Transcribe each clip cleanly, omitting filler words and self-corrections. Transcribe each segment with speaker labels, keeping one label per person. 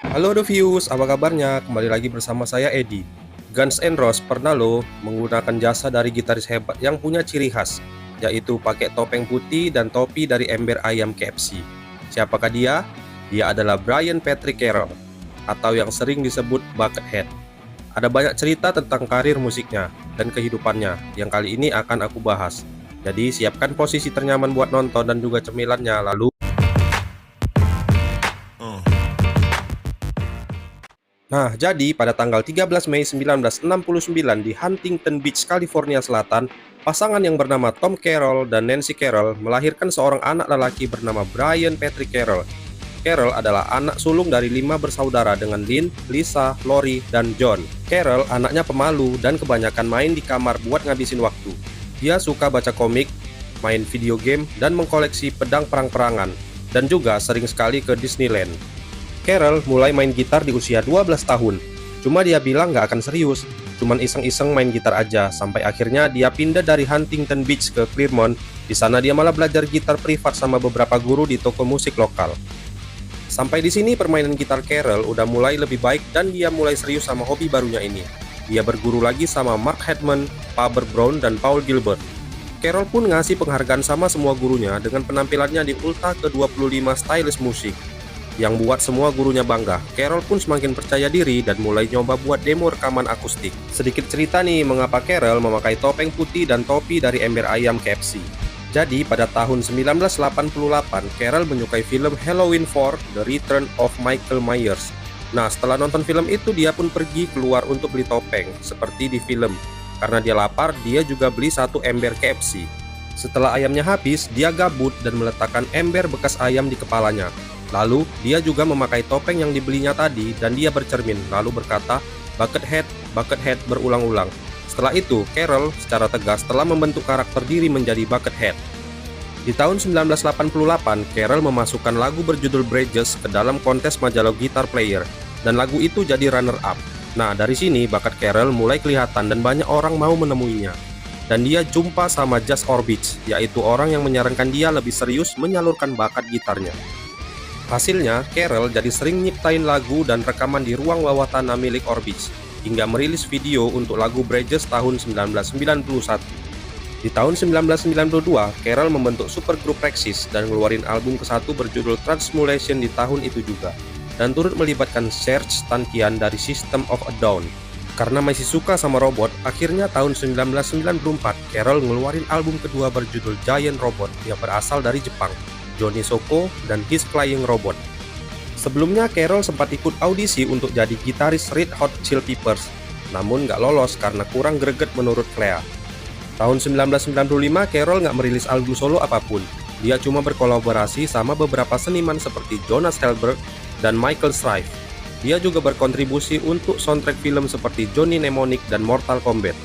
Speaker 1: Halo The Views, apa kabarnya? Kembali lagi bersama saya Edi. Guns N' Roses pernah loh menggunakan jasa dari gitaris hebat yang punya ciri khas, yaitu pakai topeng putih dan topi dari ember ayam KFC. Siapakah dia? Dia adalah Brian Patrick Carroll, atau yang sering disebut Buckethead. Ada banyak cerita tentang karir musiknya dan kehidupannya yang kali ini akan aku bahas. Jadi siapkan posisi ternyaman buat nonton dan juga cemilannya, lalu Nah, jadi pada tanggal 13 Mei 1969 di Huntington Beach, California Selatan, pasangan yang bernama Tom Carroll dan Nancy Carroll melahirkan seorang anak lelaki bernama Brian Patrick Carroll. Carroll adalah anak sulung dari 5 bersaudara dengan Lynn, Lisa, Lori, dan John. Carroll anaknya pemalu dan kebanyakan main di kamar buat ngabisin waktu. Dia suka baca komik, main video game, dan mengkoleksi pedang perang-perangan, dan juga sering sekali ke Disneyland. Carroll mulai main gitar di usia 12 tahun. Cuma dia bilang nggak akan serius, cuman iseng-iseng main gitar aja, sampai akhirnya dia pindah dari Huntington Beach ke Claremont. Di sana dia malah belajar gitar privat sama beberapa guru di toko musik lokal. Sampai di sini permainan gitar Carroll udah mulai lebih baik dan dia mulai serius sama hobi barunya ini. Dia berguru lagi sama Mark Hedman, Faber Brown, dan Paul Gilbert. Carroll pun ngasih penghargaan sama semua gurunya dengan penampilannya di Ultra ke-25 Stylist Music yang buat semua gurunya bangga. Carroll pun semakin percaya diri dan mulai nyoba buat demo rekaman akustik. Sedikit cerita nih mengapa Carroll memakai topeng putih dan topi dari ember ayam KFC. Jadi pada tahun 1988, Carroll menyukai film Halloween 4: The Return of Michael Myers. Nah, setelah nonton film itu dia pun pergi keluar untuk beli topeng seperti di film. Karena dia lapar, dia juga beli satu ember KFC. Setelah ayamnya habis, dia gabut dan meletakkan ember bekas ayam di kepalanya. Lalu, dia juga memakai topeng yang dibelinya tadi dan dia bercermin, lalu berkata, "Buckethead, Buckethead" berulang-ulang. Setelah itu, Carroll secara tegas telah membentuk karakter diri menjadi Buckethead. Di tahun 1988, Carroll memasukkan lagu berjudul Bridges ke dalam kontes majalah Guitar Player, dan lagu itu jadi runner-up. Nah, dari sini bakat Carroll mulai kelihatan dan banyak orang mau menemuinya. Dan dia jumpa sama Jazz Orbich, yaitu orang yang menyarankan dia lebih serius menyalurkan bakat gitarnya. Hasilnya, Carroll jadi sering nyiptain lagu dan rekaman di ruang bawah tanah milik Orbich, hingga merilis video untuk lagu Bridges tahun 1991. Di tahun 1992, Carroll membentuk supergroup Praxis dan ngeluarin album ke-1 berjudul Transmulation di tahun itu juga, dan turut melibatkan Serge Tankian dari System of a Down. Karena masih suka sama robot, akhirnya tahun 1994, Carroll ngeluarin album kedua berjudul Giant Robot yang berasal dari Jepang, Johnny Soko, dan His Flying Robot. Sebelumnya Carroll sempat ikut audisi untuk jadi gitaris Red Hot Chili Peppers, namun nggak lolos karena kurang greget menurut Clea. Tahun 1995 Carroll nggak merilis album solo apapun, dia cuma berkolaborasi sama beberapa seniman seperti Jonas Hellberg dan Michael Strife. Dia juga berkontribusi untuk soundtrack film seperti Johnny Mnemonic dan Mortal Kombat.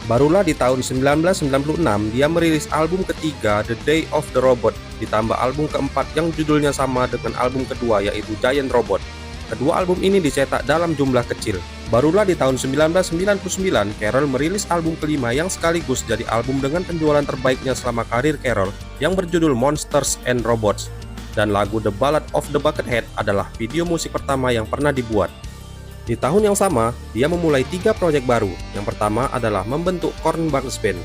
Speaker 1: Barulah di tahun 1996 dia merilis album ketiga The Day of the Robot, ditambah album keempat yang judulnya sama dengan album kedua yaitu Giant Robot. Kedua album ini dicetak dalam jumlah kecil. Barulah di tahun 1999 Carroll merilis album kelima yang sekaligus jadi album dengan penjualan terbaiknya selama karir Carroll yang berjudul Monsters and Robots. Dan lagu The Ballad of the Buckethead adalah video musik pertama yang pernah dibuat. Di tahun yang sama, dia memulai 3 proyek baru. Yang pertama adalah membentuk Korn Bugs Band.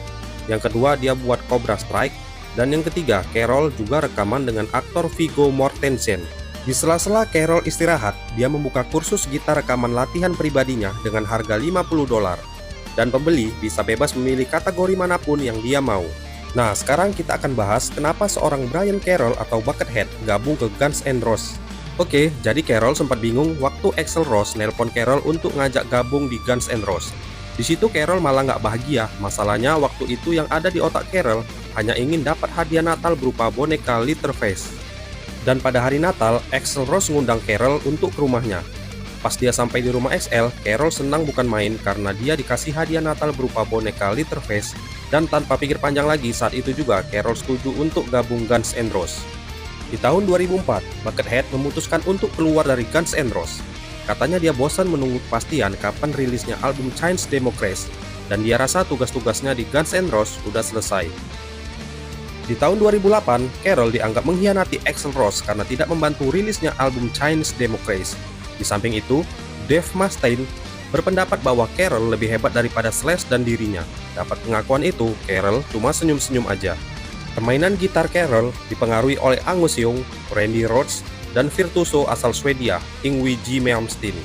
Speaker 1: Yang kedua, dia buat Cobra Strike. Dan yang ketiga, Carroll juga rekaman dengan aktor Viggo Mortensen. Di sela-sela Carroll istirahat, dia membuka kursus gitar rekaman latihan pribadinya dengan harga $50. Dan pembeli bisa bebas memilih kategori manapun yang dia mau. Nah, sekarang kita akan bahas kenapa seorang Brian Carroll atau Buckethead gabung ke Guns N' Roses. Oke, jadi Carroll sempat bingung waktu Axl Rose nelpon Carroll untuk ngajak gabung di Guns N' Roses. Di situ Carroll malah nggak bahagia. Masalahnya waktu itu yang ada di otak Carroll hanya ingin dapat hadiah Natal berupa boneka Leatherface. Dan pada hari Natal, Axl Rose ngundang Carroll untuk ke rumahnya. Pas dia sampai di rumah XL, Carroll senang bukan main karena dia dikasih hadiah Natal berupa boneka Leatherface. Dan tanpa pikir panjang lagi, saat itu juga Carroll setuju untuk gabung Guns N' Roses. Di tahun 2004, Buckethead memutuskan untuk keluar dari Guns N' Roses. Katanya dia bosan menunggu kepastian kapan rilisnya album Chains Democracy, dan dia rasa tugas-tugasnya di Guns N' Roses sudah selesai. Di tahun 2008, Carroll dianggap mengkhianati Axl Rose karena tidak membantu rilisnya album Chinese Democracy. Di samping itu, Dave Mustaine berpendapat bahwa Carroll lebih hebat daripada Slash dan dirinya. Dapat pengakuan itu, Carroll cuma senyum-senyum aja. Permainan gitar Carroll dipengaruhi oleh Angus Young, Randy Rhoads, dan virtuoso asal Swedia, Yngwie J. Malmsteen.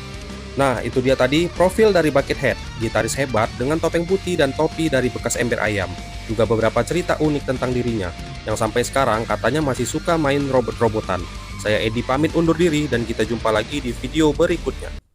Speaker 1: Nah, itu dia tadi profil dari Buckethead, gitaris hebat dengan topeng putih dan topi dari bekas ember ayam. Juga beberapa cerita unik tentang dirinya, yang sampai sekarang katanya masih suka main robot-robotan. Saya Edi pamit undur diri dan kita jumpa lagi di video berikutnya.